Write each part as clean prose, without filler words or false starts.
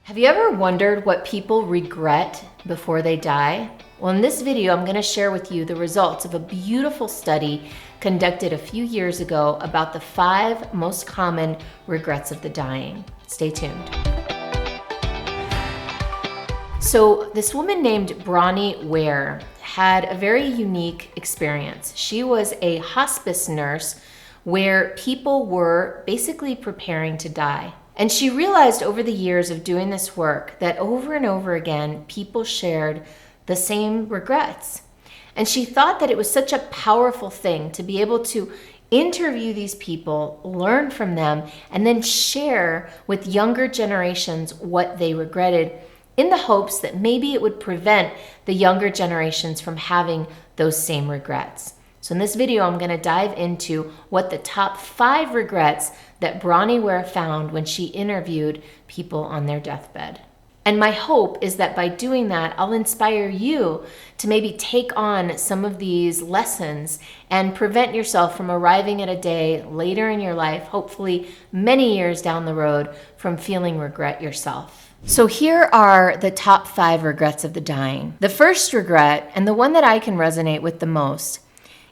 Have you ever wondered what people regret before they die? Well, in this video, I'm going to share with you the results of a beautiful study conducted a few years ago about the 5 most common regrets of the dying. Stay tuned. So this woman named Bronnie Ware had a very unique experience. She was a hospice nurse where people were basically preparing to die. And she realized over the years of doing this work that over and over again, people shared the same regrets. And she thought that it was such a powerful thing to be able to interview these people, learn from them, and then share with younger generations what they regretted in the hopes that maybe it would prevent the younger generations from having those same regrets. So in this video, I'm going to dive into what the top 5 regrets that Bronnie Ware found when she interviewed people on their deathbed. And my hope is that by doing that, I'll inspire you to maybe take on some of these lessons and prevent yourself from arriving at a day later in your life, hopefully many years down the road, from feeling regret yourself. So here are the top 5 regrets of the dying. The first regret, and the one that I can resonate with the most,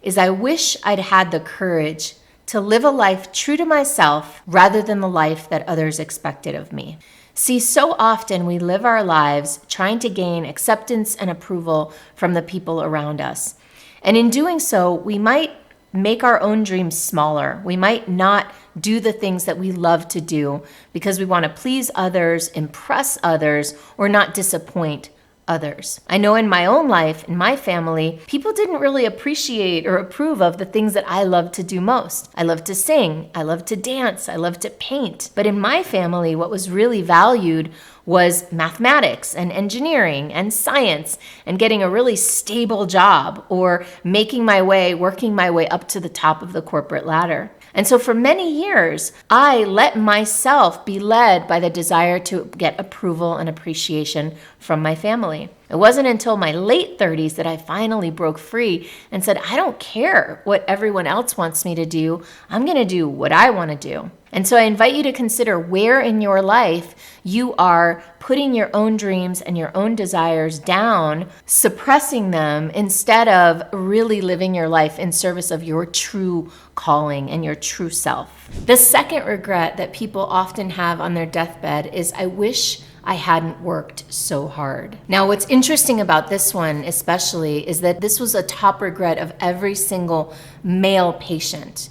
is I wish I'd had the courage to live a life true to myself rather than the life that others expected of me. See, so often we live our lives trying to gain acceptance and approval from the people around us. And in doing so, we might make our own dreams smaller. We might not do the things that we love to do because we want to please others, impress others, or not disappoint others. I know in my own life, in my family, people didn't really appreciate or approve of the things that I love to do most. I love to sing, I love to dance, I love to paint. But in my family, what was really valued was mathematics and engineering and science and getting a really stable job or making my way, working my way up to the top of the corporate ladder. And so for many years, I let myself be led by the desire to get approval and appreciation from my family. It wasn't until my late 30s that I finally broke free and said, I don't care what everyone else wants me to do. I'm going to do what I want to do. And so I invite you to consider where in your life you are putting your own dreams and your own desires down, suppressing them instead of really living your life in service of your true calling and your true self. The second regret that people often have on their deathbed is, I wish I hadn't worked so hard. Now, what's interesting about this one especially is that this was a top regret of every single male patient.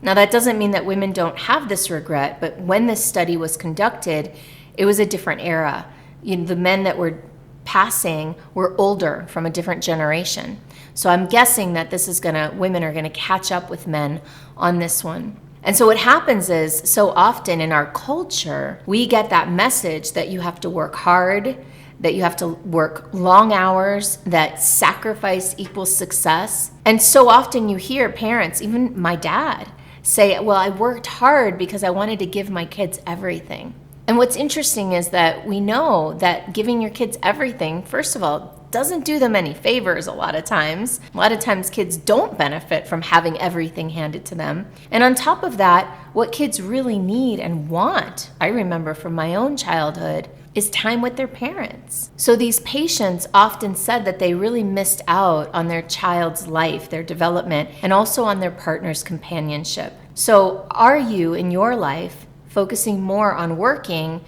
Now, that doesn't mean that women don't have this regret, but when this study was conducted, it was a different era. The men that were passing were older, from a different generation. So I'm guessing that women are gonna catch up with men on this one. And so what happens is, so often in our culture, we get that message that you have to work hard, that you have to work long hours, that sacrifice equals success. And so often you hear parents, even my dad, say, well, I worked hard because I wanted to give my kids everything. And what's interesting is that we know that giving your kids everything, first of all, doesn't do them any favors a lot of times. A lot of times kids don't benefit from having everything handed to them. And on top of that, what kids really need and want, I remember from my own childhood, is time with their parents. So these patients often said that they really missed out on their child's life, their development, and also on their partner's companionship. So are you in your life focusing more on working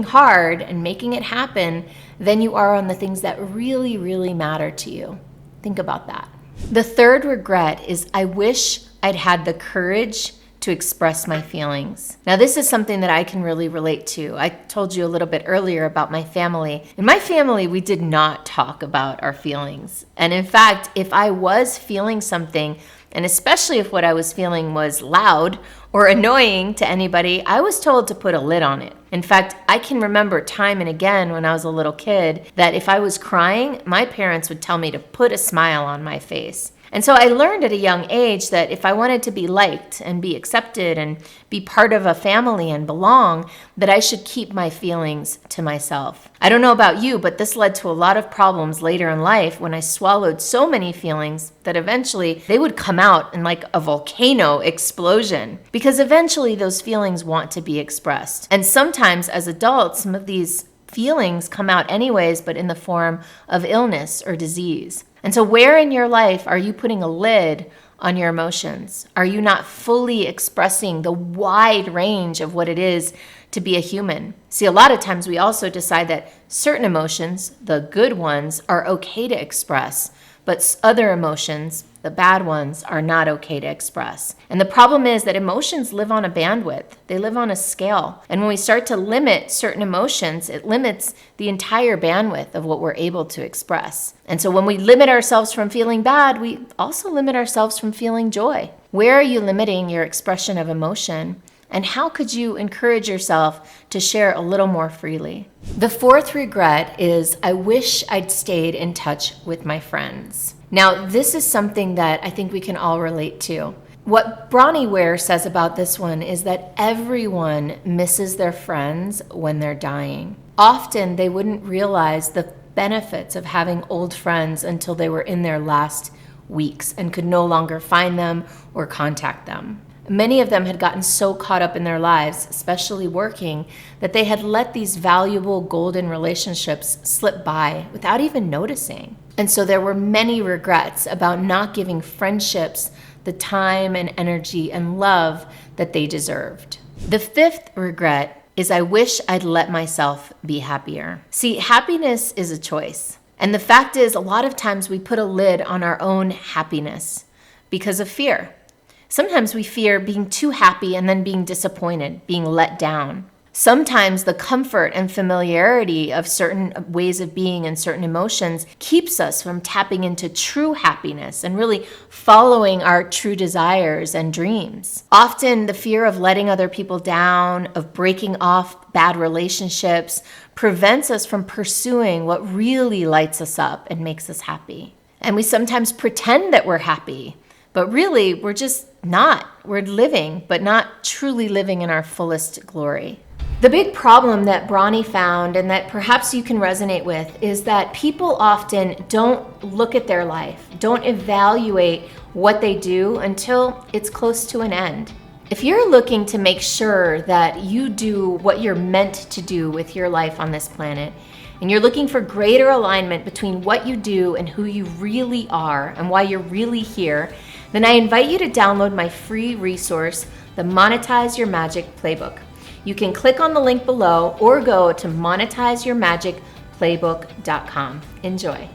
hard and making it happen than you are on the things that really, really matter to you? Think about that. The third regret is, I wish I'd had the courage to express my feelings. Now, this is something that I can really relate to. I told you a little bit earlier about my family. In my family, we did not talk about our feelings. And in fact, if I was feeling something, and especially if what I was feeling was loud or annoying to anybody, I was told to put a lid on it. In fact, I can remember time and again when I was a little kid that if I was crying, my parents would tell me to put a smile on my face. And so I learned at a young age that if I wanted to be liked and be accepted and be part of a family and belong, that I should keep my feelings to myself. I don't know about you, but this led to a lot of problems later in life when I swallowed so many feelings that eventually they would come out in like a volcano explosion, because eventually those feelings want to be expressed. And sometimes as adults, some of these feelings come out anyways, but in the form of illness or disease. And so where in your life are you putting a lid on your emotions? Are you not fully expressing the wide range of what it is to be a human? See, a lot of times we also decide that certain emotions, the good ones, are okay to express, but other emotions, the bad ones, are not okay to express. And the problem is that emotions live on a bandwidth. They live on a scale. And when we start to limit certain emotions, it limits the entire bandwidth of what we're able to express. And so when we limit ourselves from feeling bad, we also limit ourselves from feeling joy. Where are you limiting your expression of emotion? And how could you encourage yourself to share a little more freely? The fourth regret is, I wish I'd stayed in touch with my friends. Now, this is something that I think we can all relate to. What Bronnie Ware says about this one is that everyone misses their friends when they're dying. Often they wouldn't realize the benefits of having old friends until they were in their last weeks and could no longer find them or contact them. Many of them had gotten so caught up in their lives, especially working, that they had let these valuable golden relationships slip by without even noticing. And so there were many regrets about not giving friendships the time and energy and love that they deserved. The fifth regret is, I wish I'd let myself be happier. See, happiness is a choice. And the fact is, a lot of times we put a lid on our own happiness because of fear. Sometimes we fear being too happy and then being disappointed, being let down. Sometimes the comfort and familiarity of certain ways of being and certain emotions keeps us from tapping into true happiness and really following our true desires and dreams. Often the fear of letting other people down, of breaking off bad relationships, prevents us from pursuing what really lights us up and makes us happy. And we sometimes pretend that we're happy, but really we're just not. We're living, but not truly living in our fullest glory. The big problem that Bronnie found, and that perhaps you can resonate with, is that people often don't look at their life, don't evaluate what they do until it's close to an end. If you're looking to make sure that you do what you're meant to do with your life on this planet, and you're looking for greater alignment between what you do and who you really are and why you're really here, then I invite you to download my free resource, the Monetize Your Magic Playbook. You can click on the link below or go to monetizeyourmagicplaybook.com. Enjoy.